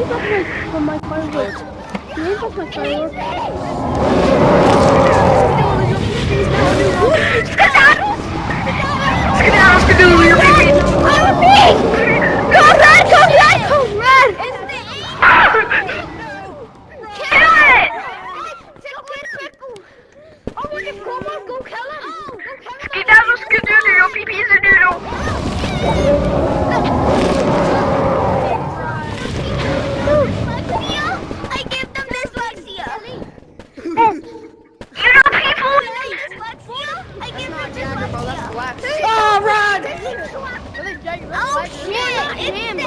from my fireworks. Can you touch my fireworks? Skedaddle, your pee-pee! Code red! Code red! Code red! Kill it! Skedaddle, skedoodle, your pee-pee's a doodle! I give them dyslexia. You know people... I give them dyslexia. Oh, run! Oh shit! It's him,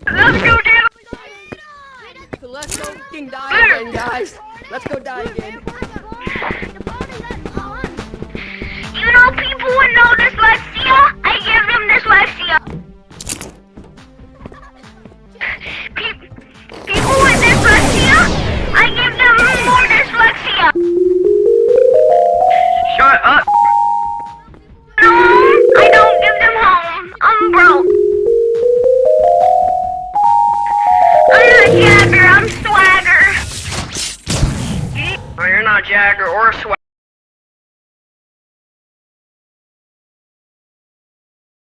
Let's go, dude! So let's go fucking die again, guys. Let's go die again. You know people with no dyslexia? I give them dyslexia. People with dyslexia? I give them more dyslexia. Shut up. No, I don't give them home. I'm broke. I'm not Jagger, I'm Swagger. Well, you're not Jagger or Swagger.